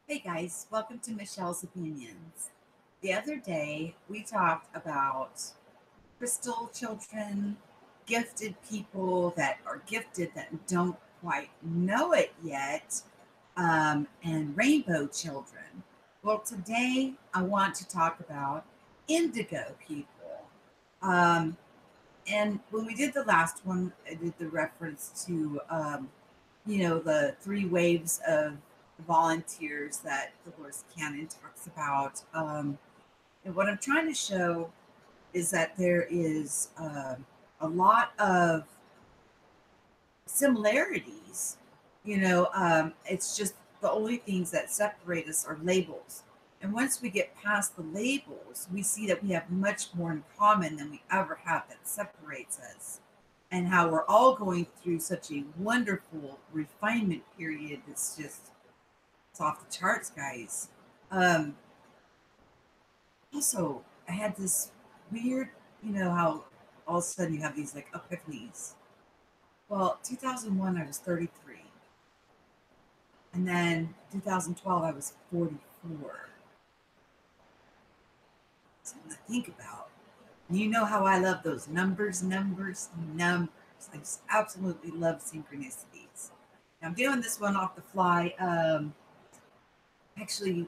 Hey guys, welcome to Michelle's Opinions. The other day we talked about crystal children, gifted people that are gifted that don't quite know it yet, and rainbow children. Well, today I want to talk about indigo people. Um, and when we did the last one, I did the reference to the three waves of volunteers that Dolores Cannon talks about. And what I'm trying to show is that there is a lot of similarities. It's just the only things that separate us are labels. And once we get past the labels, we see that we have much more in common than we ever have that separates us. And how we're all going through such a wonderful refinement period that's just it's off the charts, guys. Um, Also, I had this weird, how all of a sudden you have these like epiphanies. Well, 2001, I was 33. And then 2012, I was 44. Something to think about. You know how I love those numbers, numbers, numbers. I just absolutely love synchronicities. Now, I'm doing this one off the fly. Actually,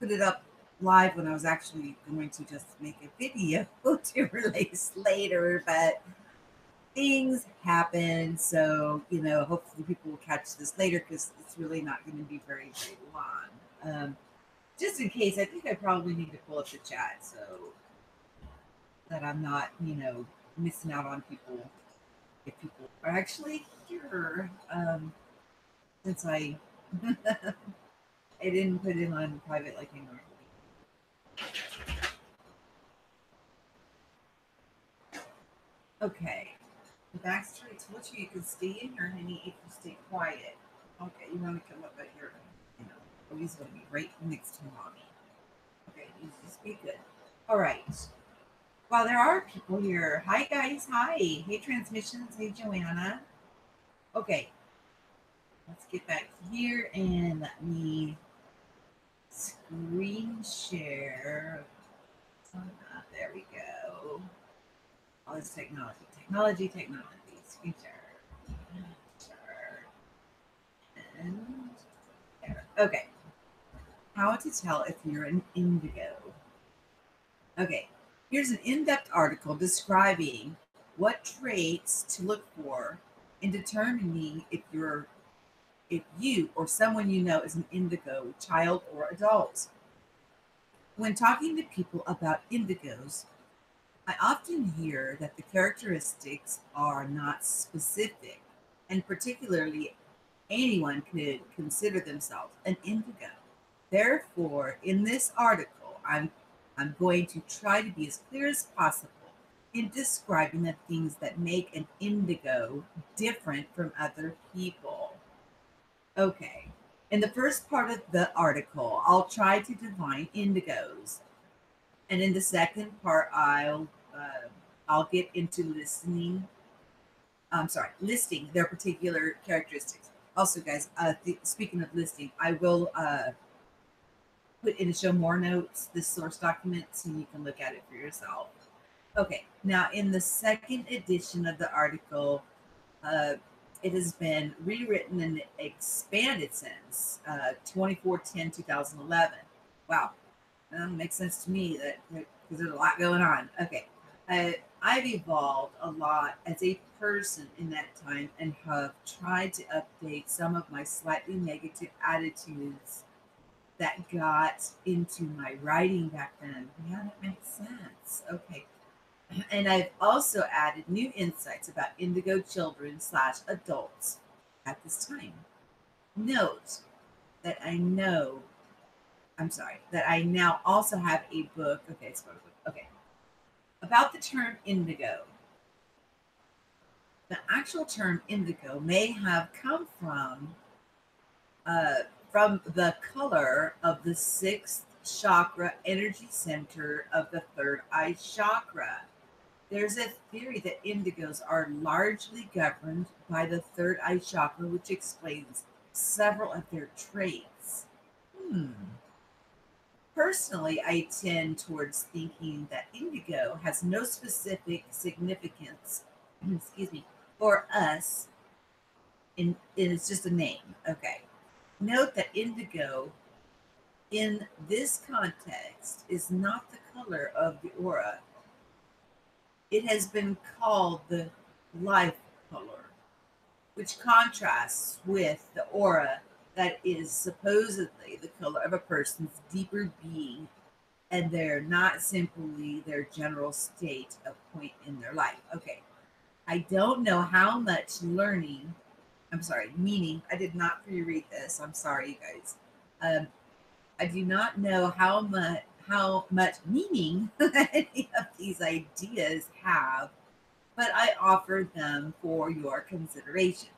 put it up live when I was actually going to just make a video to release later, but things happen. So, hopefully people will catch this later because it's really not going to be very, very long. Just in case, I think I probably need to pull up the chat so that I'm not, missing out on people if people are actually here. Since I I didn't put it on private like I normally. Okay. The backstory told you can stay in here, honey, if you stay quiet. Okay, you want to come up at here, always going to be right next to mommy. Okay, you just be good. All right. Well, there are people here. Hi, guys. Hi. Hey, Transmissions. Hey, Joanna. Okay, let's get back here and let me screen share. There we go. All this technology. Screen share. Share. And there. Okay. How to tell if you're an indigo. Okay, here's an in depth article describing what traits to look for in determining if you or someone you know is an indigo, child or adult. When talking to people about indigos, I often hear that the characteristics are not specific, and particularly anyone could consider themselves an indigo. Therefore, in this article, I'm going to try to be as clear as possible in describing the things that make an indigo different from other people. Okay. In the first part of the article, I'll try to define indigos, and in the second part, I'll get into listing their particular characteristics. Also, guys, speaking of listing, I will put in the show more notes, this source document, so you can look at it for yourself. Okay, now in the second edition of the article, uh, it has been rewritten and expanded since 2011. Wow, that makes sense to me that because there's a lot going on. Okay, I've evolved a lot as a person in that time and have tried to update some of my slightly negative attitudes that got into my writing back then. Yeah, that makes sense. Okay. And I've also added new insights about indigo children slash adults at this time. Note that that I now also have a book. Okay, it's about a book. Okay. About the term indigo. The actual term indigo may have come uh, from the color of the sixth chakra energy center of the third eye chakra. There's a theory that indigos are largely governed by the third eye chakra, which explains several of their traits. Personally, I tend towards thinking that indigo has no specific significance, excuse me, for us, and it's just a name. Okay. Note that indigo in this context is not the color of the aura. It has been called the life color, which contrasts with the aura that is supposedly the color of a person's deeper being, and they're not simply their general state of point in their life. Okay, I don't know how much meaning. I did not pre-read this. I'm sorry, you guys. I do not know how much meaning any of these ideas have, but I offer them for your consideration.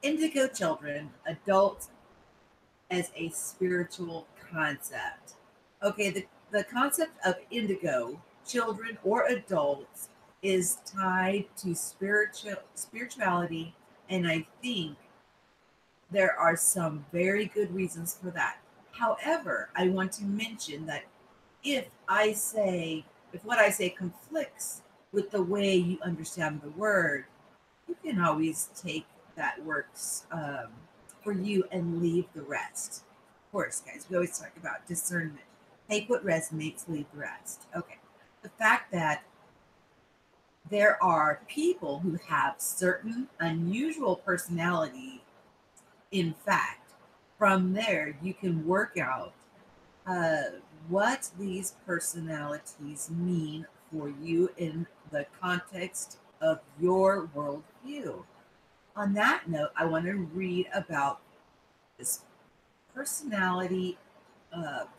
Indigo children, adults as a spiritual concept. Okay, the concept of indigo, children or adults, is tied to spirituality, and I think there are some very good reasons for that. However, I want to mention that if I say, if what I say conflicts with the way you understand the word, you can always take that works for you and leave the rest. Of course, guys, we always talk about discernment. Take what resonates, leave the rest. Okay. The fact that there are people who have certain unusual personality, in fact, from there you can work out uh, what these personalities mean for you in the context of your worldview. On that note, I want to read about this personality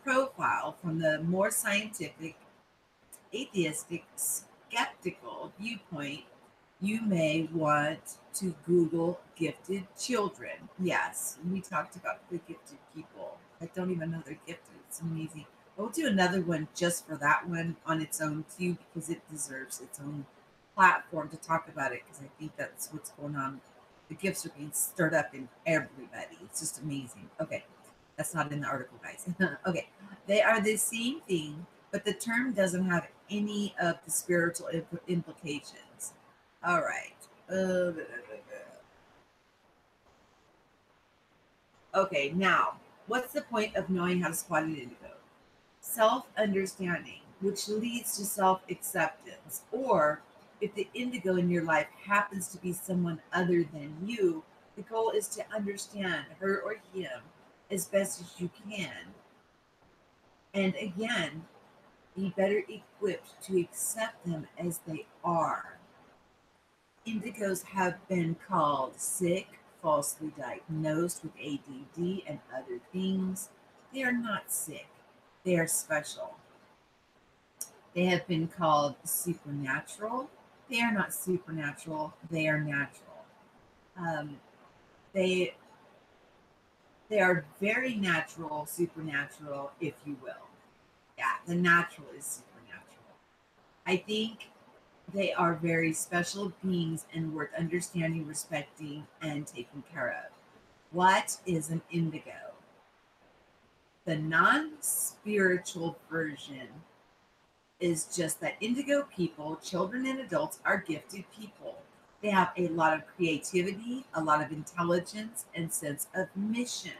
profile from the more scientific, atheistic, skeptical viewpoint. You may want to Google gifted children. Yes, we talked about the gifted people. I don't even know they're gifted. It's amazing. We'll do another one just for that one on its own too, because it deserves its own platform to talk about it. Because I think that's what's going on. The gifts are being stirred up in everybody. It's just amazing. Okay, that's not in the article, guys. Okay, they are the same thing, but the term doesn't have any of the spiritual implications. All right. Okay, now, what's the point of knowing how to spot an indigo? Self understanding, which leads to self acceptance. Or if the indigo in your life happens to be someone other than you, the goal is to understand her or him as best as you can. And again, be better equipped to accept them as they are. Indigos have been called sick, falsely diagnosed with ADD and other things. They are not sick, they are special. They have been called supernatural. They are not supernatural, they are natural. Um, they they are very natural, supernatural, if you will. Yeah, the natural is supernatural. I think they are very special beings and worth understanding, respecting, and taking care of. What is an indigo? The non spiritual version is just that indigo people, children and adults, are gifted people. They have a lot of creativity, a lot of intelligence, and sense of mission.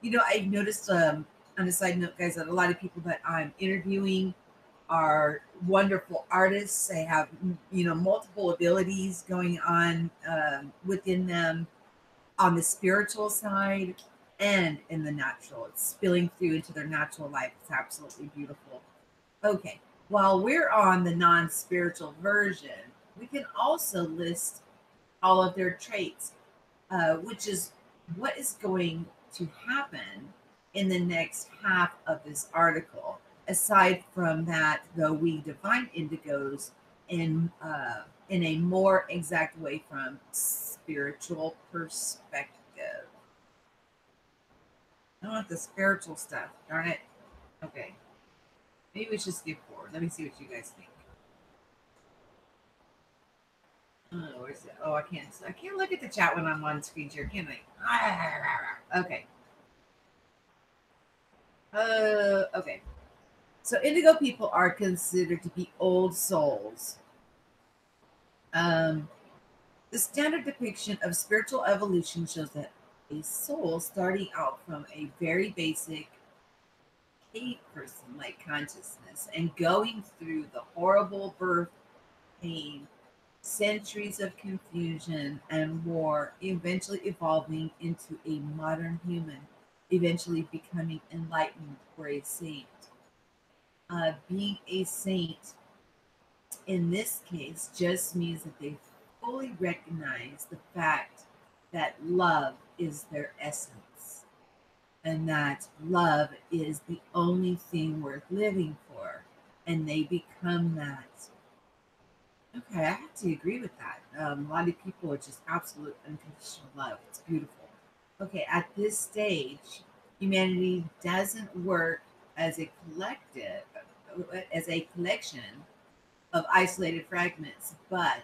I've noticed on a side note, guys, that a lot of people that I'm interviewing are wonderful artists. They have, multiple abilities going on within them on the spiritual side and in the natural. It's spilling through into their natural life. It's absolutely beautiful. Okay, while we're on the non spiritual version, we can also list all of their traits, which is what is going to happen in the next half of this article. Aside from that, though, we define indigos in a more exact way from spiritual perspective. I don't want the spiritual stuff. Darn it. Okay, maybe we should skip forward. Let me see what you guys think. Oh, where's it? Oh, I can't. I can't look at the chat when I'm on screen share, can I? Okay. Okay. So indigo people are considered to be old souls. Um, the standard depiction of spiritual evolution shows that a soul starting out from a very basic cave person like consciousness and going through the horrible birth pain, centuries of confusion and war, eventually evolving into a modern human, eventually becoming enlightened or a saint. Being a saint in this case just means that they fully recognize the fact that love is their essence and that love is the only thing worth living for. And they become that. Okay, I have to agree with that. A lot of people are just absolute unconditional love. It's beautiful. Okay, at this stage, humanity doesn't work as a collective, as a collection of isolated fragments, but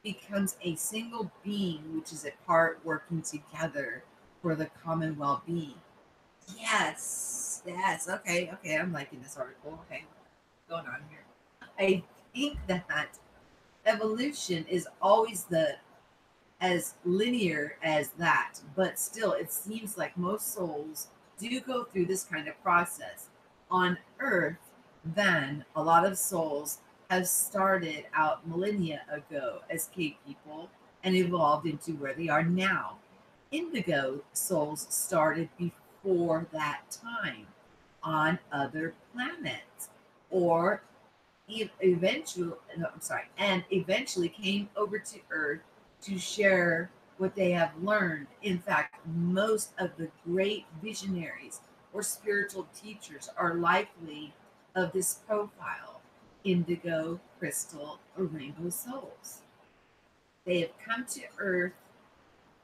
becomes a single being, which is a part working together for the common well-being. Yes, yes. Okay, okay. I'm liking this article. Okay, what's going on here? I think that evolution is always the as linear as that, but still, it seems like most souls do go through this kind of process. On Earth, then, a lot of souls have started out millennia ago as cave people and evolved into where they are now. Indigo souls started before that time on other planets or eventually, no, I'm sorry, and eventually came over to Earth to share what they have learned. In fact, most of the great visionaries or spiritual teachers are likely of this profile: indigo, crystal, or rainbow souls. They have come to Earth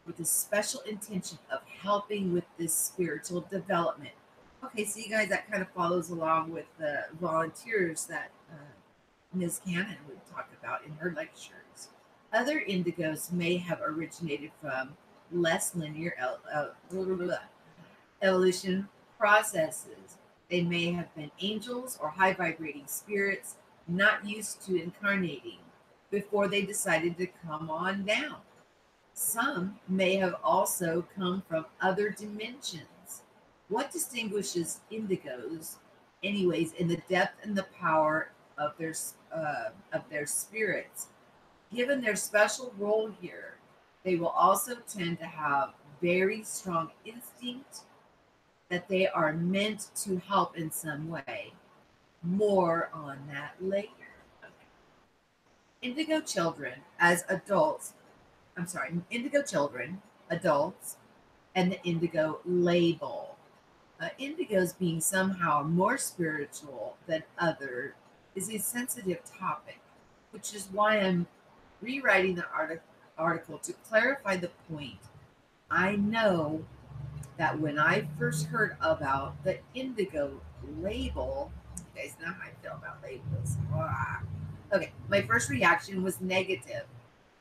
with a special intention of helping with this spiritual development. Okay, so you guys, that kind of follows along with the volunteers that Ms. Cannon would talk about in her lectures. Other indigos may have originated from less linear evolution processes. They may have been angels or high vibrating spirits not used to incarnating before they decided to come on down. Some may have also come from other dimensions. What distinguishes indigos, anyways, in the depth and the power of their spirits? Given their special role here, they will also tend to have very strong instinct that they are meant to help in some way. More on that later. Okay. Indigo children as adults, I'm sorry, indigo children, adults, and the indigo label. Indigos being somehow more spiritual than other is a sensitive topic, which is why I'm rewriting the article to clarify the point. I know that when I first heard about the indigo label, you guys know how I feel about labels. Ah. Okay, my first reaction was negative.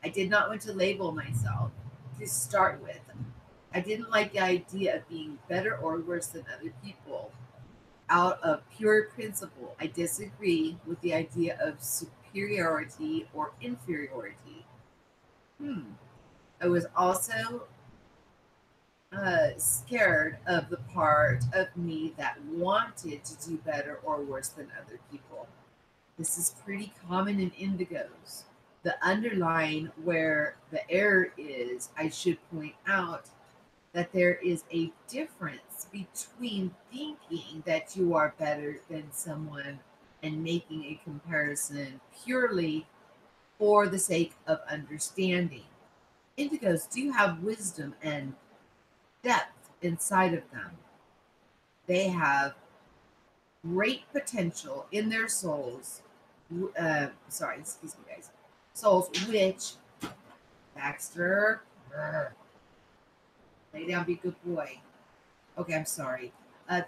I did not want to label myself to start with. I didn't like the idea of being better or worse than other people. Out of pure principle, I disagree with the idea of superiority or inferiority. Hmm. I was also scared of the part of me that wanted to do better or worse than other people. This is pretty common in indigos. The underlying where the error is, I should point out that there is a difference between thinking that you are better than someone and making a comparison purely for the sake of understanding. Indigos do have wisdom and depth inside of them. They have great potential in their souls. Sorry, excuse me, guys. Souls, which Baxter, lay down, be a good boy. Okay, I'm sorry.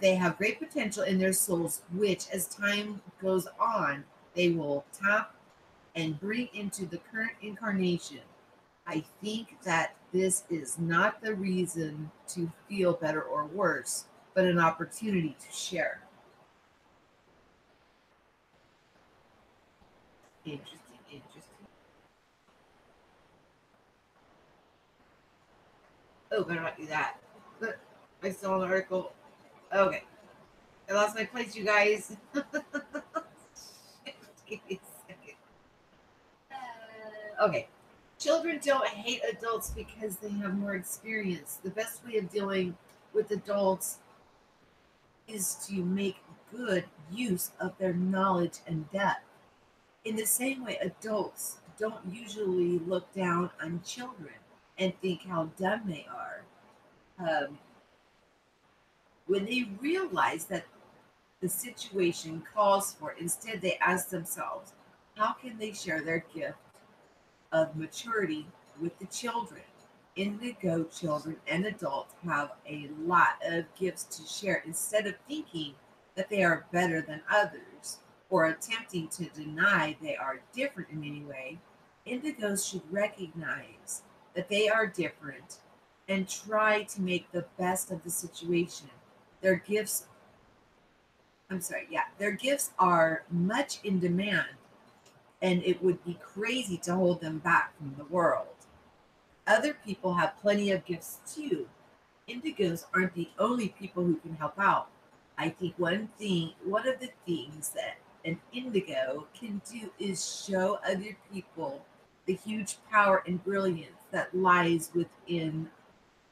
They have great potential in their souls, which, as time goes on, they will tap and bring into the current incarnation. I think that this is not the reason to feel better or worse. but an opportunity to share. Interesting, interesting. Oh, better not do that. Look, I saw an article. Okay, I lost my place, you guys. Give me a second. Okay. Children don't hate adults because they have more experience. The best way of dealing with adults is to make good use of their knowledge and depth. In the same way, adults don't usually look down on children and think how dumb they are. Um, when they realize that the situation calls for, instead, they ask themselves, how can they share their gift of maturity with the children? Indigo children and adults have a lot of gifts to share. Instead of thinking that they are better than others or attempting to deny they are different in any way, indigos should recognize that they are different and try to make the best of the situation. Their gifts, their gifts are much in demand, and it would be crazy to hold them back from the world. Other people have plenty of gifts too. Indigos aren't the only people who can help out. I think one of the things that an indigo can do is show other people the huge power and brilliance that lies within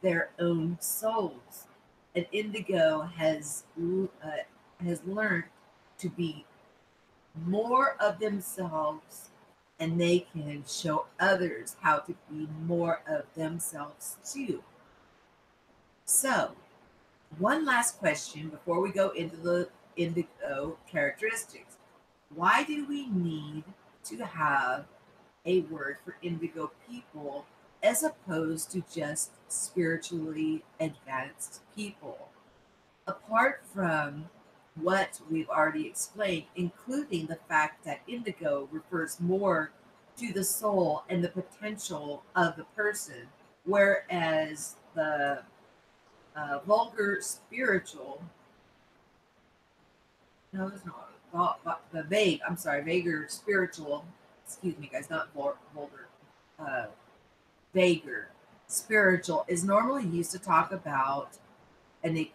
their own souls. An indigo has learned to be more of themselves, and they can show others how to be more of themselves too. So, one last question before we go into the indigo characteristics. Why do we need to have a word for indigo people as opposed to just spiritually advanced people? Apart from what we've already explained, including the fact that indigo refers more to the soul and the potential of the person, whereas the vulgar spiritual, no, it's not, the vague, I'm sorry, vaguer spiritual, excuse me, guys, not vulgar, uh, vaguer spiritual is normally used to talk about an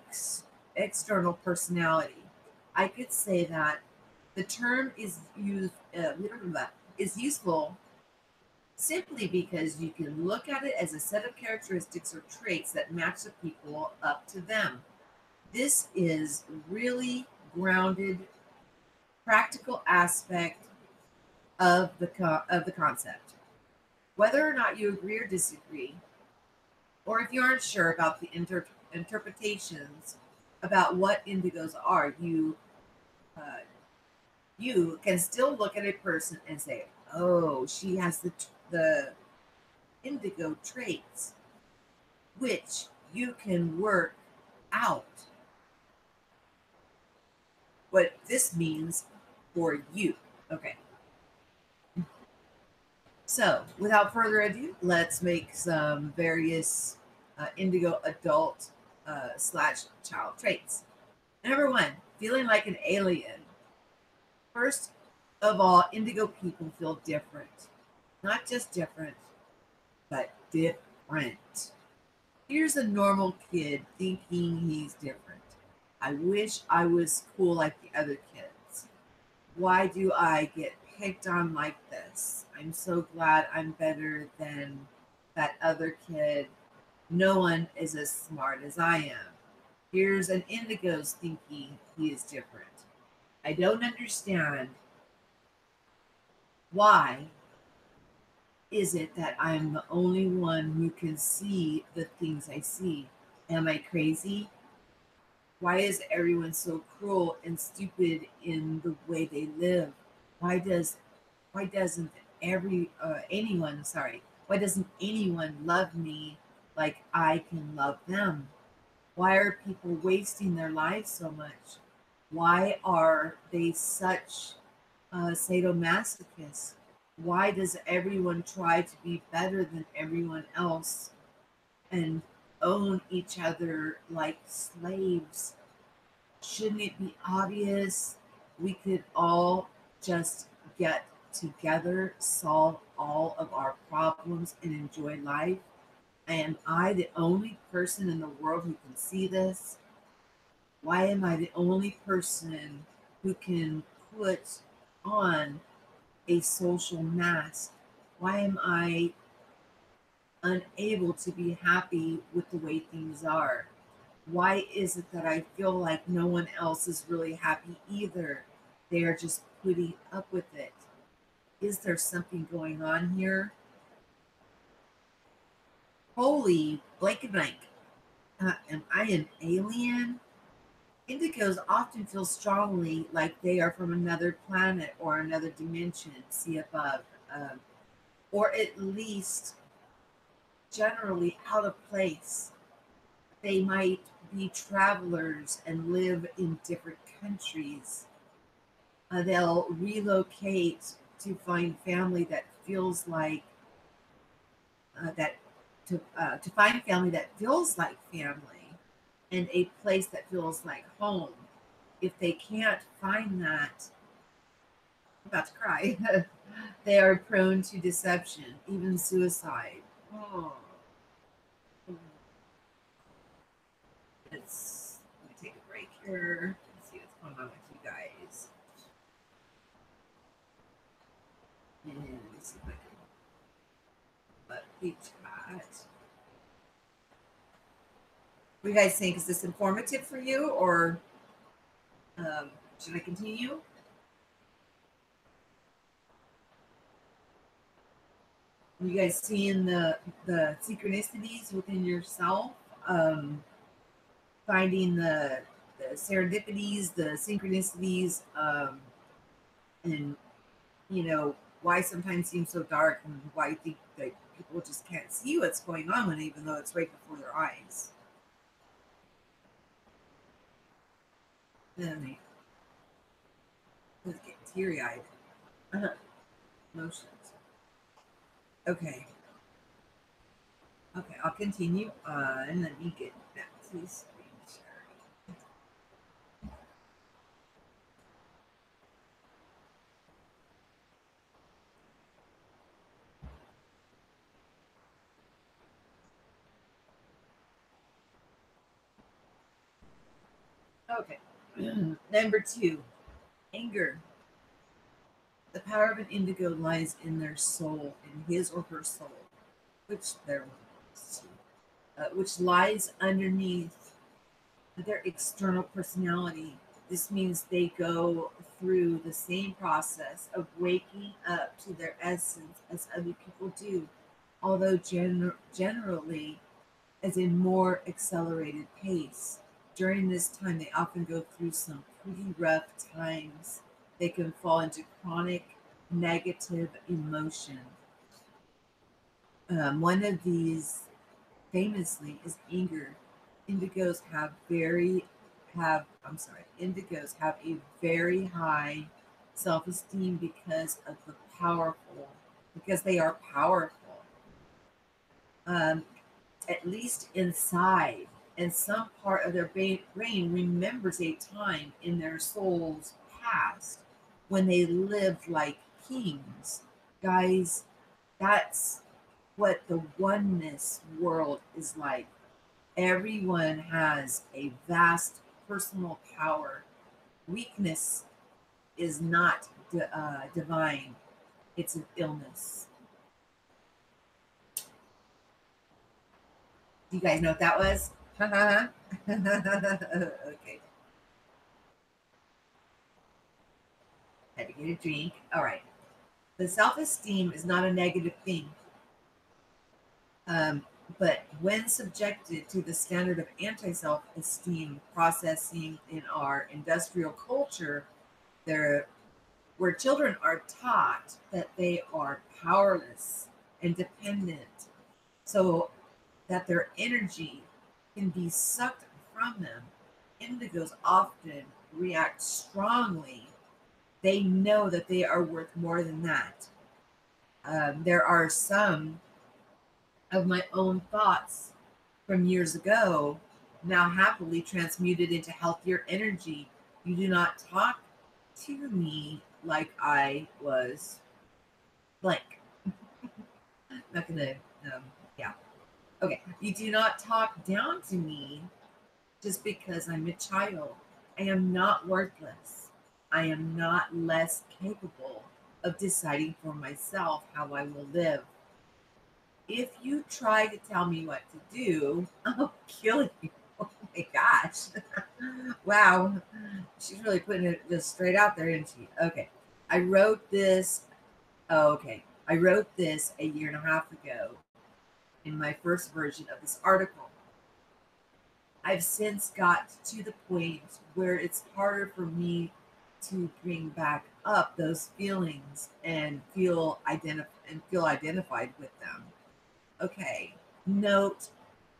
external personality. I could say that the term is useful simply because you can look at it as a set of characteristics or traits that match the people up to them. This is really grounded, practical aspect of the concept. Whether or not you agree or disagree, or if you aren't sure about the interpretations about what indigos are, uh, you can still look at a person and say, "Oh, she has the indigo traits," which you can work out what this means for you. Okay, so without further ado, let's make some various indigo adult slash child traits. Number one, feeling like an alien. First of all, indigo people feel different. Not just different, but different. Here's a normal kid thinking he's different. I wish I was cool like the other kids. Why do I get picked on like this? I'm so glad I'm better than that other kid. No one is as smart as I am. Here's an indigo's thinking he is different. I don't understand. Why is it that I'm the only one who can see the things I see? Am I crazy? Why is everyone so cruel and stupid in the way they live? Why does why doesn't why doesn't anyone love me like I can love them? Why are people wasting their lives so much? Why are they such sadomasochists? Why does everyone try to be better than everyone else? And own each other like slaves? Shouldn't it be obvious we could all just get together, solve all of our problems, and enjoy life? Am I the only person in the world who can see this? Why am I the only person who can put on a social mask? Why am I unable to be happy with the way things are? Why is it that I feel like no one else is really happy either? They are just putting up with it. Is there something going on here? Holy blank and blank. Am I an alien? Indigos often feel strongly like they are from another planet or another dimension, see above, um, or at least generally out of place. They might be travelers and live in different countries. They'll relocate to find family that feels like that to find family that feels like family, and a place that feels like home. If they can't find that, I'm about to cry. They are prone to deception, even suicide. Oh, let me take a break here. Let's see what's going on with you guys. And let me see if I can let the chat. What do you guys think? Is this informative for you, or should I continue? Are you guys seeing the synchronicities within yourself? Um, Finding the serendipities, the synchronicities, and why sometimes seems so dark, and why you think that people just can't see what's going on, even though it's right before their eyes. Then they get teary eyed. Emotions. Okay. Okay, I'll continue on. Let me get back to the screen sharing. Okay. Number two, anger. The power of an indigo lies in their soul, in his or her soul, which lies underneath their external personality. This means they go through the same process of waking up to their essence as other people do, although generally as a more accelerated pace. During this time, they often go through some pretty rough times. They can fall into chronic negative emotion. One of these, famously, is anger. Indigos have very have I'm sorry. Indigos have a very high self-esteem because they are powerful. Um, at least inside, and some part of their brain remembers a time in their soul's past when they lived like kings. Guys, that's what the oneness world is like. Everyone has a vast personal power. Weakness is not divine, it's an illness. Do you guys know what that was? Okay. Had to get a drink. All right. The self esteem is not a negative thing. Um, but when subjected to the standard of anti self esteem processing in our industrial culture, there, where children are taught that they are powerless and dependent, so that their energy can be sucked from them, indigos often react strongly. They know that they are worth more than that. There are some of my own thoughts from years ago, now happily transmuted into healthier energy. You do not talk to me like I was blank. Not gonna, um, yeah. Okay. You do not talk down to me just because I'm a child. I am not worthless. I am not less capable of deciding for myself how I will live. If you try to tell me what to do, I'll kill you. Oh my gosh. Wow. She's really putting it just straight out there, isn't she? Okay. I wrote this. Oh, okay. I wrote this a year and a half ago in my first version of this article. I've since got to the point where it's harder for me to bring back up those feelings and feel identified with them. Okay. Note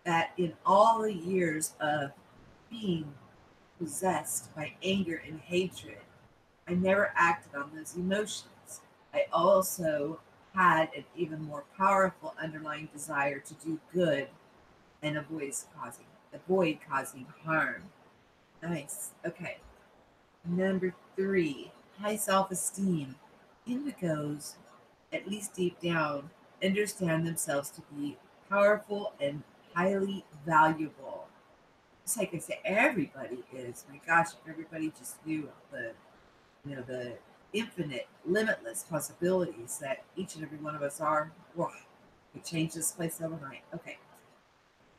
that in all the years of being possessed by anger and hatred, I never acted on those emotions. I also had an even more powerful underlying desire to do good and avoid causing harm. Nice. Okay. Number three, high self-esteem. Indigos, at least deep down, understand themselves to be powerful and highly valuable. It's like I say, everybody is. My gosh, if everybody just knew the infinite, limitless possibilities that each and every one of us are, wow, we change this place overnight. Okay,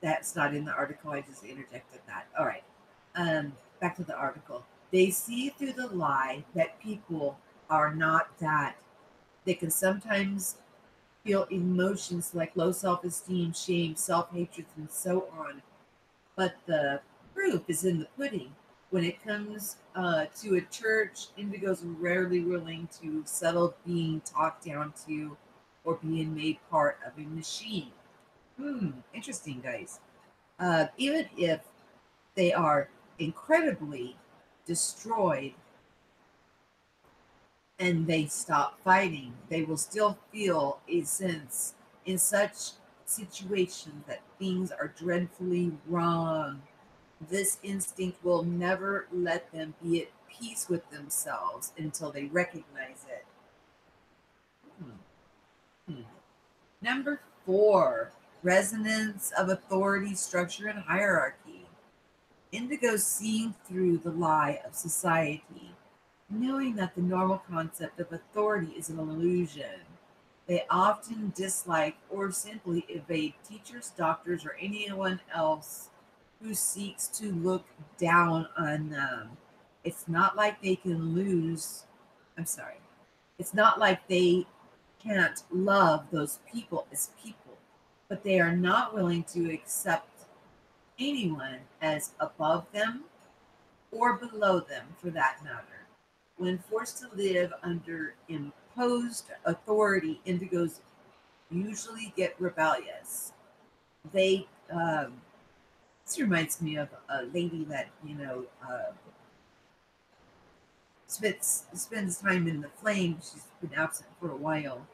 that's not in the article. I just interjected that. All right, back to the article. They see through the lie that people are not that. They can sometimes feel emotions like low self-esteem, shame, self-hatred, and so on. But the proof is in the pudding. When it comes to a church, Indigo's rarely willing to settle being talked down to or being made part of a machine. Interesting, guys. Even if they are incredibly destroyed and they stop fighting, they will still feel a sense in such situations that things are dreadfully wrong. This instinct will never let them be at peace with themselves until they recognize it. Hmm. Hmm. Number four, resonance of authority, structure, and hierarchy. Indigo seeing through the lie of society, knowing that the normal concept of authority is an illusion. They often dislike or simply evade teachers, doctors, or anyone else who seeks to look down on them. It's not like they can lose. I'm sorry. It's not like they can't love those people as people, but they are not willing to accept anyone as above them or below them for that matter. When forced to live under imposed authority, indigos usually get rebellious. They This reminds me of a lady that spends time in the flame. She's been absent for a while,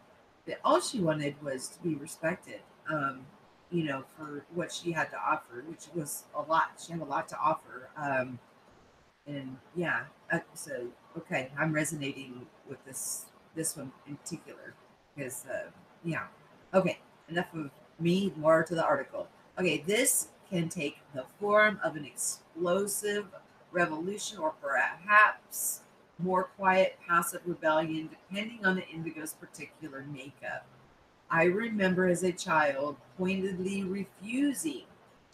but all she wanted was to be respected. For what she had to offer, which was a lot. She had a lot to offer. And yeah, so okay, I'm resonating with this one in particular because yeah, okay, enough of me, more to the article. Okay, this can take the form of an explosive revolution or perhaps more quiet passive rebellion depending on the indigo's particular makeup. I remember as a child pointedly refusing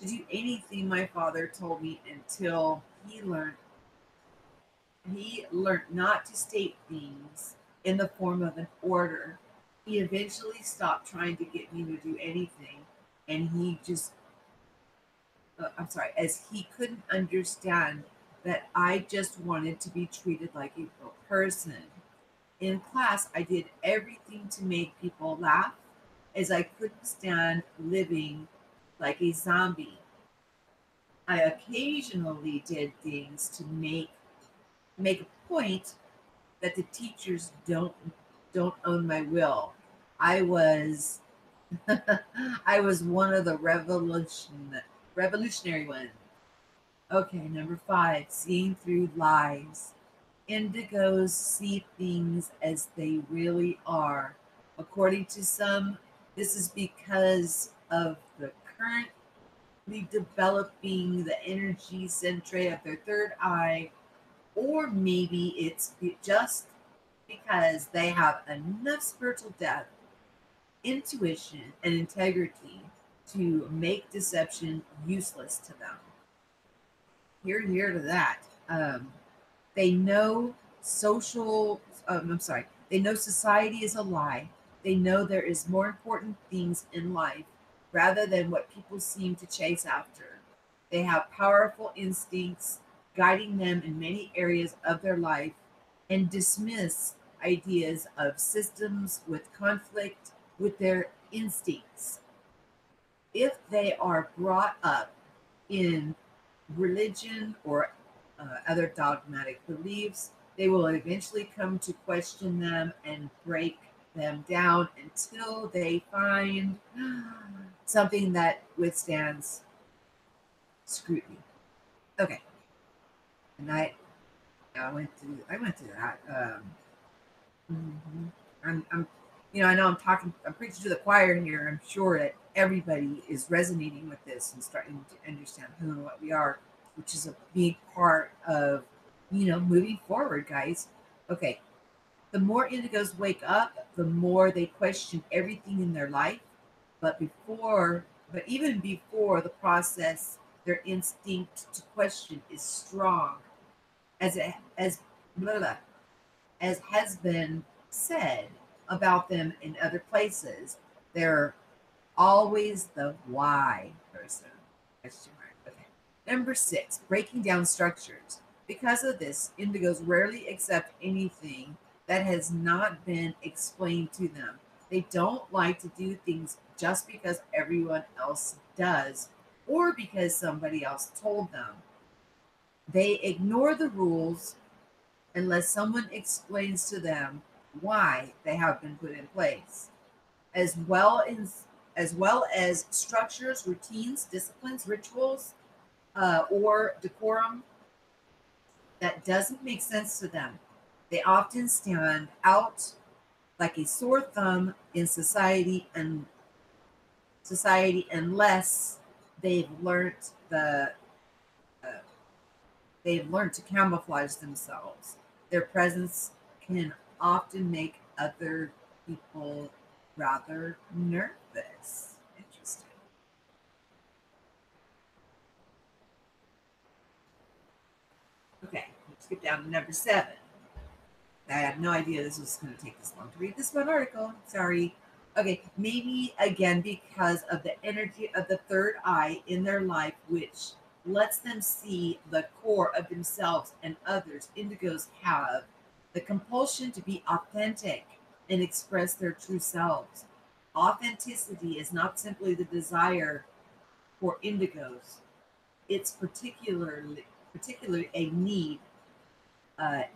to do anything my father told me until he learned not to state things in the form of an order. He eventually stopped trying to get me to do anything, and I'm sorry, as he couldn't understand that I just wanted to be treated like a real person. In class, I did everything to make people laugh, as I couldn't stand living like a zombie. I occasionally did things to make a point that the teachers don't own my will. I was I was one of the revolutionary ones. Okay, number five, seeing through lies. Indigos see things as they really are. According to some, this is because of the currently developing the energy centre of their third eye, or maybe it's just because they have enough spiritual depth, intuition, and integrity to make deception useless to them. Here to that. They know social, I'm sorry, they know society is a lie. They know there is more important things in life rather than what people seem to chase after. They have powerful instincts guiding them in many areas of their life and dismiss ideas of systems with conflict with their instincts. If they are brought up in religion or other dogmatic beliefs, they will eventually come to question them and break them down until they find something that withstands scrutiny. Okay, and I went through that. Mhm. I'm, I know I'm talking, I'm preaching to the choir here. I'm sure that everybody is resonating with this and starting to understand who and what we are, which is a big part of, moving forward, guys. Okay, the more indigos wake up, the more they question everything in their life. But even before the process, their instinct to question is strong, as it as blah, blah, as has been said about them in other places. They're always the why person. Question mark. Okay. Number six, breaking down structures. Because of this, indigos rarely accept anything that has not been explained to them. They don't like to do things just because everyone else does or because somebody else told them. They ignore the rules unless someone explains to them why they have been put in place, as well as structures, routines, disciplines, rituals, or decorum that doesn't make sense to them. They often stand out like a sore thumb in society unless they've learned the uh, they've learned to camouflage themselves. Their presence can often make other people rather nervous. Interesting. Okay, let's get down to number seven. I had no idea this was going to take this long to read this one article. Sorry. Okay, maybe again because of the energy of the third eye in their life, which lets them see the core of themselves and others. Indigos have the compulsion to be authentic and express their true selves. Authenticity is not simply the desire for indigos, it's particularly a need.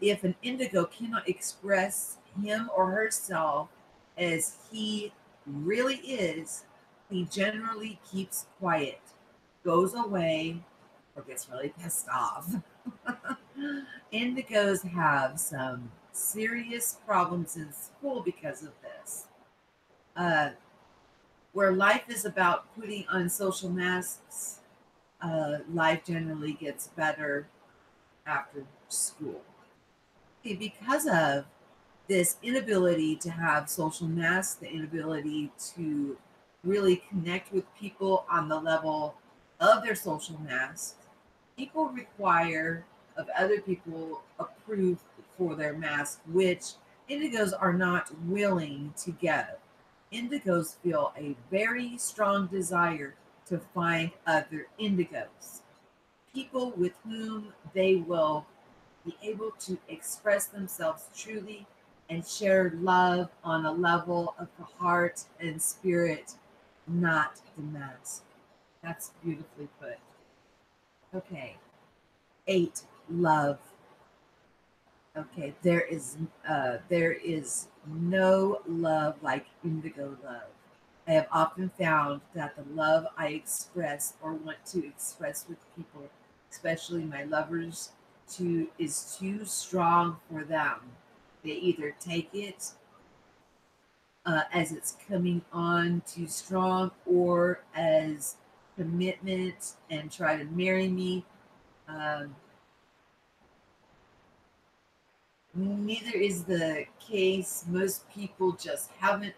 If an indigo cannot express him or herself as he really is, he generally keeps quiet, goes away, or gets really pissed off. Indigos have some serious problems in school because of this. Uh, where life is about putting on social masks, life generally gets better after school. Because of this inability to have social mass, the inability to really connect with people on the level of their social mass, people require of other people approve for their mask, which indigos are not willing to give. Indigos feel a very strong desire to find other indigos, people with whom they will be able to express themselves truly and share love on a level of the heart and spirit, not the mask. That's beautifully put. Okay. Eight, love. Okay, there is no love like indigo love. I have often found that the love I express or want to express with people, especially my lovers, is too strong for them. They either take it as it's coming on too strong or as commitment and try to marry me. Um, Neither is the case. Most people just haven't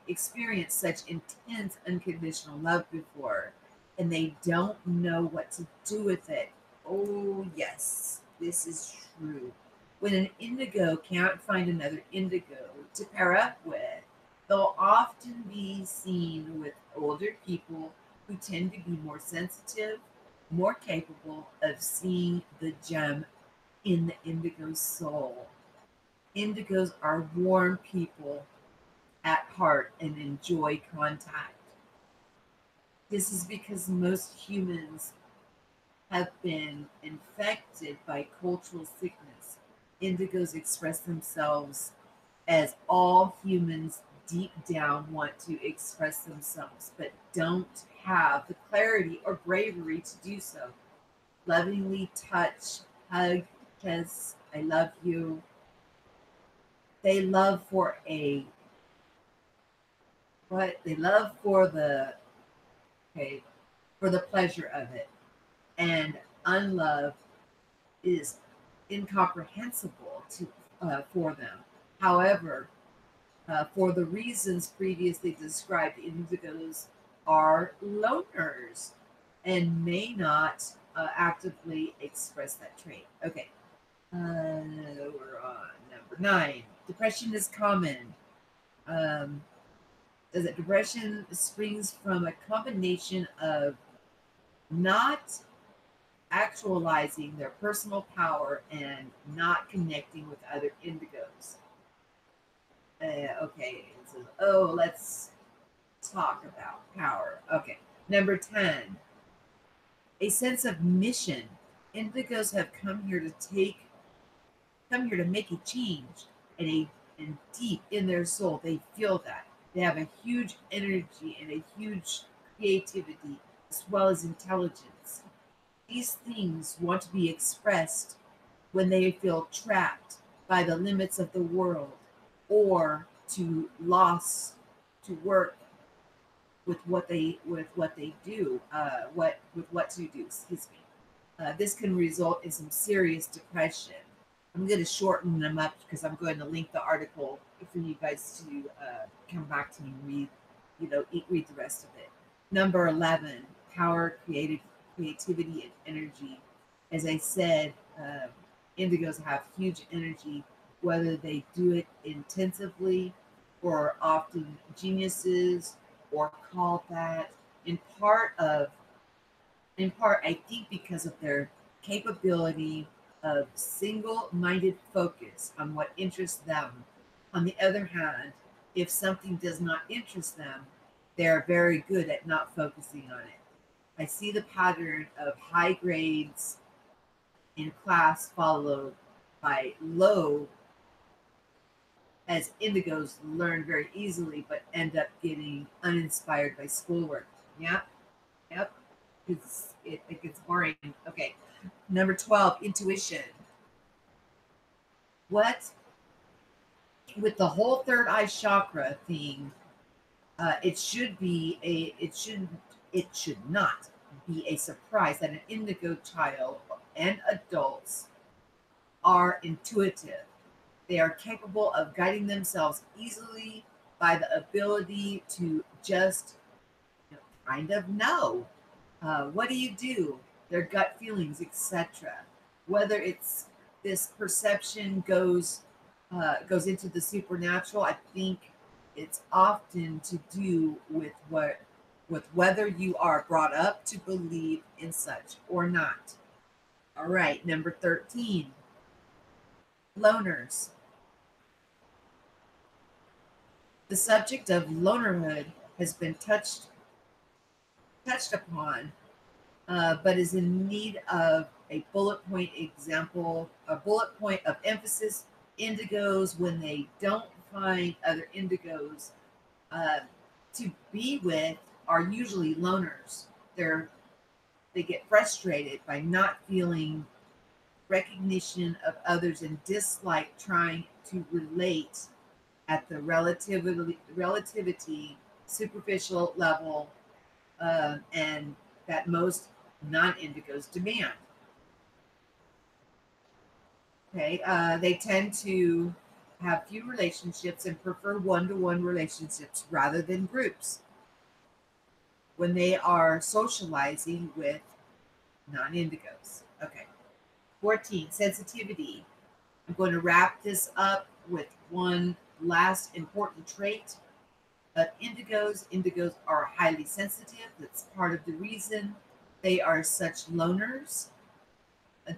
experienced such intense unconditional love before, and they don't know what to do with it. Oh, yes, this is true. When an indigo can't find another indigo to pair up with, they'll often be seen with older people who tend to be more sensitive, more capable of seeing the gem in the indigo soul. Indigos are warm people at heart and enjoy contact. This is because most humans have been infected by cultural sickness. Indigos express themselves as all humans deep down want to express themselves, but don't have the clarity or bravery to do so. Lovingly touch, hug, kiss, I love you. They love for a what? They love for the okay for the pleasure of it, and unlove is incomprehensible to for them. However, for the reasons previously described, indigos are loners and may not actively express that trait. Okay, we're on number 9. Depression is common. Um, Does it depression springs from a combination of not actualizing their personal power and not connecting with other indigos. Okay, so let's talk about power. Okay, number 10, a sense of mission. Indigos have come here to make a change, and deep in their soul they feel that they have a huge energy and a huge creativity as well as intelligence. These things want to be expressed when they feel trapped by the limits of the world or to loss to work with what they do what with what to do, excuse me. This can result in some serious depression. I'm going to shorten them up because I'm going to link the article for you guys to come back to me and read, read the rest of it. Number 11, power, creativity, and energy. As I said, indigos have huge energy, whether they do it intensively or often geniuses or called that in part of in part, I think, because of their capability of single minded focus on what interests them. On the other hand, if something does not interest them, they are very good at not focusing on it. I see the pattern of high grades in class followed by low, as indigos learn very easily but end up getting uninspired by schoolwork. Yep, yep. It gets boring. Okay. Number 12, intuition. What with the whole third eye chakra thing, it should not be a surprise that an indigo child and adults are intuitive. They are capable of guiding themselves easily by the ability to just kind of know. What do you do? Their gut feelings, etc. Whether it's this perception goes into the supernatural, I think it's often to do with whether you are brought up to believe in such or not. All right, number 13, loners. The subject of lonerhood has been touched upon, but is in need of a bullet point of emphasis. Indigos, when they don't find other indigos, uh, to be with are usually loners. They're they get frustrated by not feeling recognition of others and dislike trying to relate at the relativity superficial level, and that most non-indigos demand. Okay, they tend to have few relationships and prefer one-to-one relationships rather than groups when they are socializing with non-indigos. Okay, 14, sensitivity. I'm going to wrap this up with one last important trait of indigos. Indigos are highly sensitive. That's part of the reason they are such loners.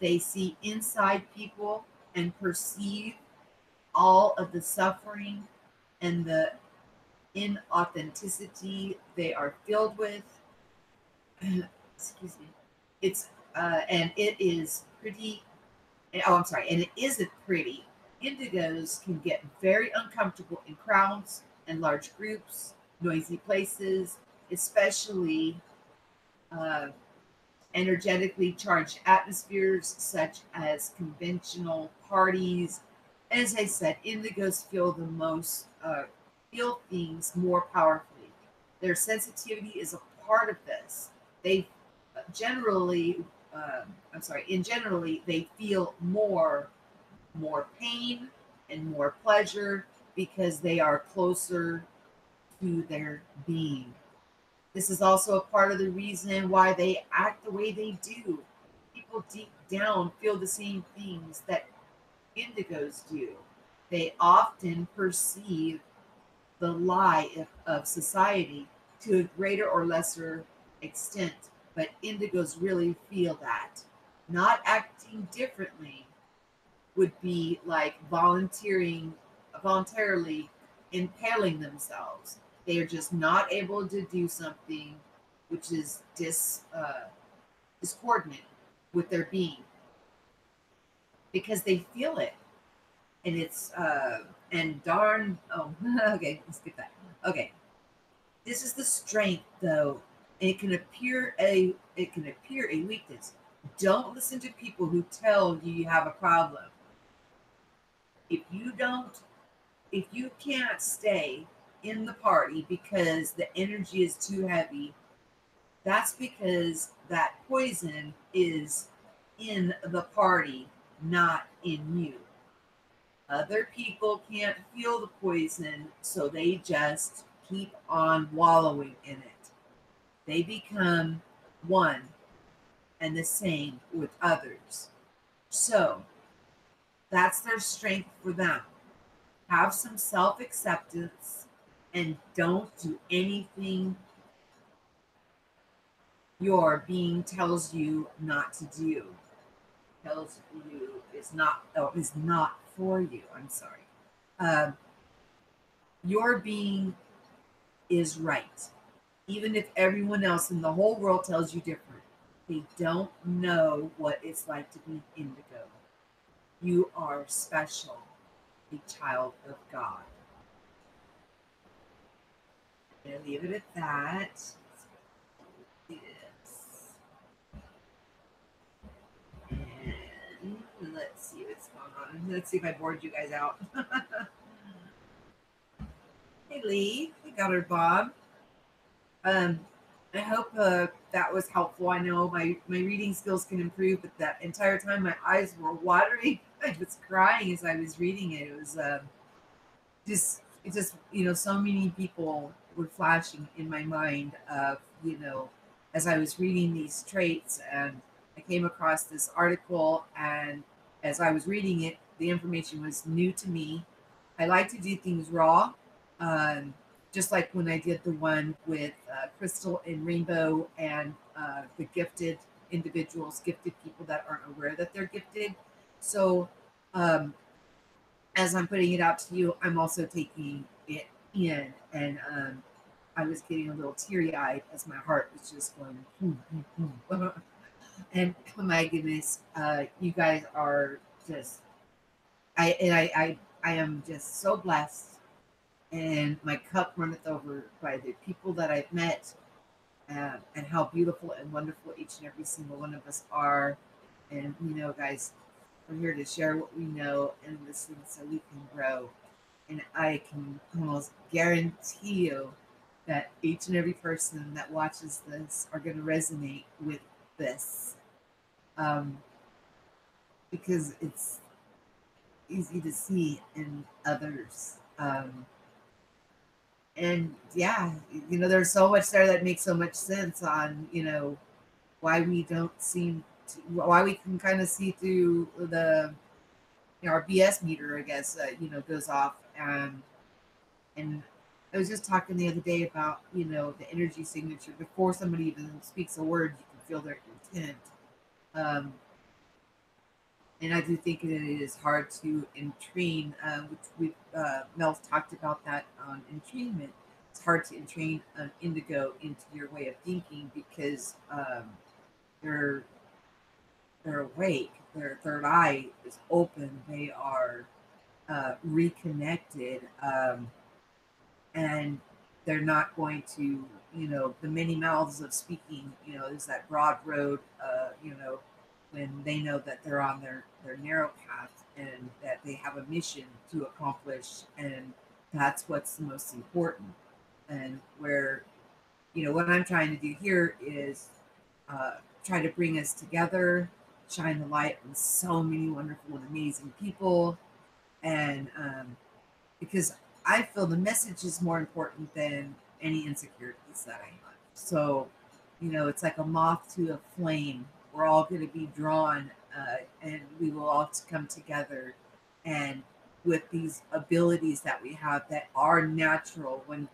They see inside people and perceive all of the suffering and the inauthenticity they are filled with. Excuse me. It's and it is pretty. Oh, I'm sorry, and it isn't pretty. Indigos can get very uncomfortable in crowds and large groups, noisy places, especially uh, energetically charged atmospheres such as conventional parties. As I said, indigos feel things more powerfully. Their sensitivity is a part of this. They generally, in generally, they feel more pain and more pleasure because they are closer to their being. This is also a part of the reason why they act the way they do. People deep down feel the same things that indigos do. They often perceive the lie of society to a greater or lesser extent, but indigos really feel that. Not acting differently would be like voluntarily impaling themselves. They are just not able to do something which is discordant with their being because they feel it, and it's and darn oh okay, let's skip that. Okay, this is the strength though, and it can appear a weakness. Don't listen to people who tell you you have a problem. If you don't if you can't stay in the party because the energy is too heavy, that's because that poison is in the party, not in you. Other people can't feel the poison, so they just keep on wallowing in it. They become one and the same with others. So that's their strength for them. Have some self acceptance and don't do anything your being tells you not to do. Tells you is not for you. I'm sorry. Uh, your being is right, even if everyone else in the whole world tells you different. They don't know what it's like to be indigo. You are special, a child of God. I'm gonna leave it at that. Yes. And let's see what's going on. Let's see if I bored you guys out. Hey Lee, we got her Bob. Um, I hope that was helpful. I know my reading skills can improve, but that entire time my eyes were watering. I was crying as I was reading it. It was just so many people were flashing in my mind of as I was reading these traits, and I came across this article, and as I was reading it, the information was new to me. I like to do things raw, um, just like when I did the one with Crystal and Rainbow and the gifted individuals, gifted people that aren't aware that they're gifted. So um, as I'm putting it out to you, I'm also taking it in, and I was getting a little teary eyed as my heart was just going, and oh my goodness, you guys are just, I am just so blessed and my cup runneth over by the people that I've met, and how beautiful and wonderful each and every single one of us are. And guys, we're here to share what we know and listen so we can grow. And I can almost guarantee you that each and every person that watches this are going to resonate with this, um, because it's easy to see in others. And yeah, there's so much there that makes so much sense on, why we don't seem to, why we can kind of see through the, our BS meter, I guess, goes off. And I was just talking the other day about, the energy signature. Before somebody even speaks a word, you can feel their intent. Um, and I do think it is hard to entrain, which Mel's talked about that on entrainment. It's hard to entrain an indigo into your way of thinking because they're they're awake, their third eye is open, they are reconnected, and they're not going to, the many mouths of speaking, there's that broad road, when they know that they're on their narrow path and that they have a mission to accomplish, and that's what's the most important. And where, what I'm trying to do here is try to bring us together, shine the light on so many wonderful and amazing people, and because I feel the message is more important than any insecurities that I have. So, it's like a moth to a flame. We're all going to be drawn, and we will all come together. And with these abilities that we have that are natural, when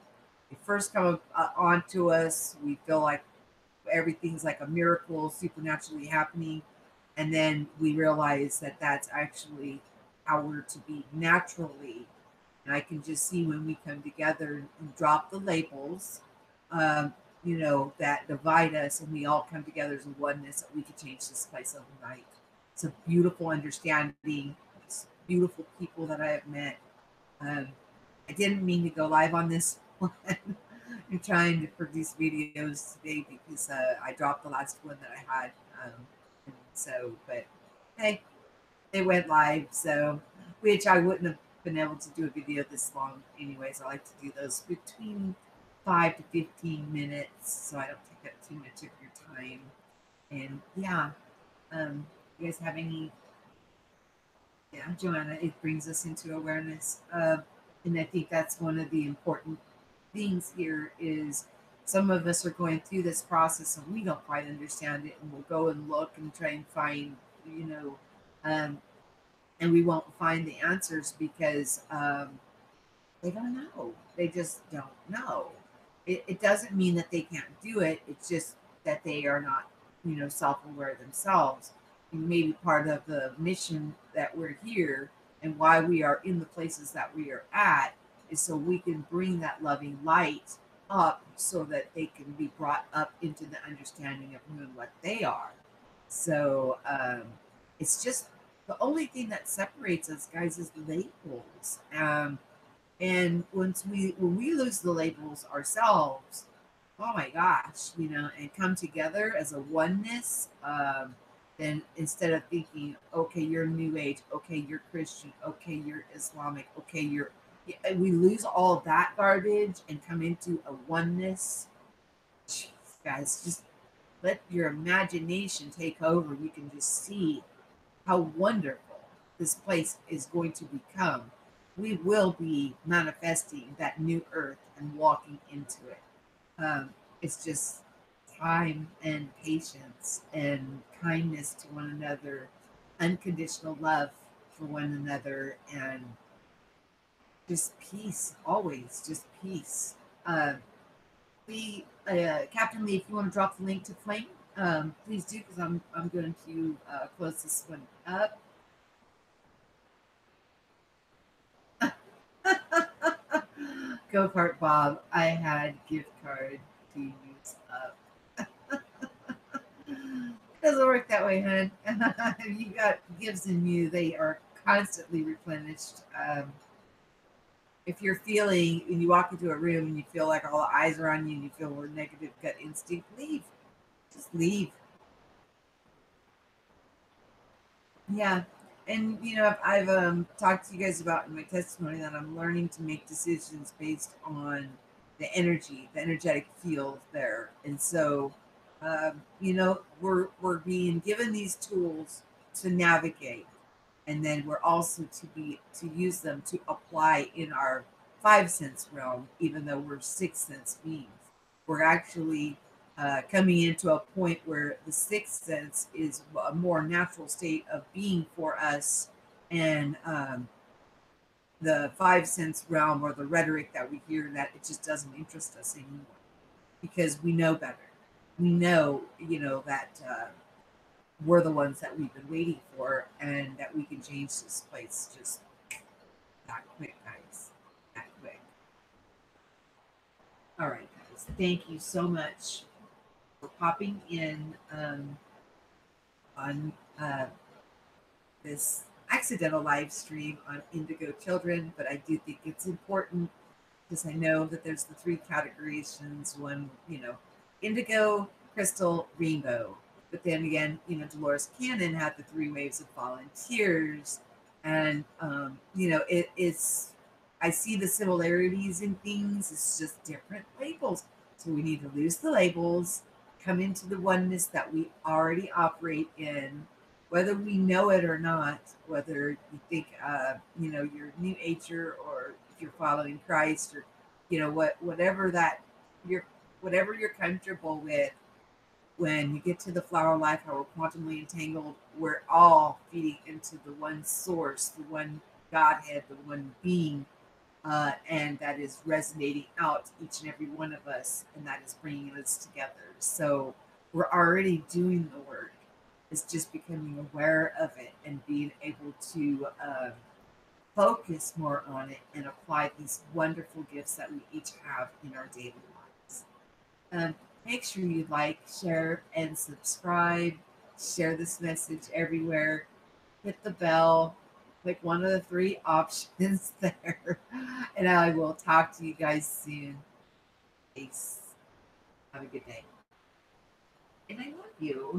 they first come onto us, we feel like everything's like a miracle, supernaturally happening. And then we realize that that's actually how we're to be naturally. And I can just see when we come together and drop the labels, that divide us, and we all come together as a oneness, that we could change this place overnight. It's a beautiful understanding. It's beautiful people that I have met. Um, I didn't mean to go live on this one. I'm trying to produce videos today because I dropped the last one that I had. And so, but hey, it went live, so which I wouldn't have been able to do a video this long anyways. I like to do those between 5 to 15 minutes, so I don't take up too much of your time. And yeah, you guys have any? Yeah, Joanna, it brings us into awareness, and I think that's one of the important things here is some of us are going through this process and we don't quite understand it, and we'll go and look and try and find, you know, um, and we won't find the answers because they don't know. They just don't know. It doesn't mean that they can't do it. It's just that they are not, self-aware themselves. And maybe part of the mission that we're here and why we are in the places that we are at is so we can bring that loving light up so that they can be brought up into the understanding of who and what they are. So it's just the only thing that separates us, guys, is the labels. And when we lose the labels ourselves, oh my gosh, and come together as a oneness, then instead of thinking, okay, you're New Age, okay, you're Christian, okay, you're Islamic, okay, yeah, we lose all that garbage and come into a oneness. Jeez, guys, just let your imagination take over. You can just see how wonderful this place is going to become. We will be manifesting that new earth and walking into it. It's just time and patience and kindness to one another, unconditional love for one another, and just peace, always just peace. Captain Lee, if you want to drop the link to Flame, please do, because I'm going to close this one up. Go kart Bob. I had gift card to use up. Doesn't work that way, hon. You got gifts in you. They are constantly replenished. If you're feeling, and you walk into a room and you feel like all the eyes are on you and you feel a negative gut instinct, leave. Just leave. Yeah. And I've talked to you guys about in my testimony that I'm learning to make decisions based on the energetic field there. And so, we're being given these tools to navigate, and then we're also to use them to apply in our five sense realm, even though we're six sense beings. We're actually coming into a point where the sixth sense is a more natural state of being for us, and the five sense realm, or the rhetoric that we hear, that it just doesn't interest us anymore because we know better. We know, that we're the ones that we've been waiting for, and that we can change this place just that quick, guys. That quick. All right, guys. Thank you so much for popping in on this accidental live stream on Indigo Children, but I do think it's important because I know that there's the three categorizations: one, indigo, crystal, rainbow. But then again, Dolores Cannon had the three waves of volunteers, and it's I see the similarities in things. It's just different labels. So we need to lose the labels, come into the oneness that we already operate in, whether we know it or not, whether you think, you're a new ager, or if you're following Christ, or, whatever that you're, whatever you're comfortable with. When you get to the flower life, how we're quantumly entangled, we're all feeding into the one source, the one Godhead, the one being, and that is resonating out each and every one of us, and that is bringing us together. So we're already doing the work. It's just becoming aware of it and being able to focus more on it and apply these wonderful gifts that we each have in our daily lives. Um, Make sure you like, share, and subscribe. Share this message everywhere. Hit the bell. Click one of the three options there. And I will talk to you guys soon. Peace. Have a good day. And I love you.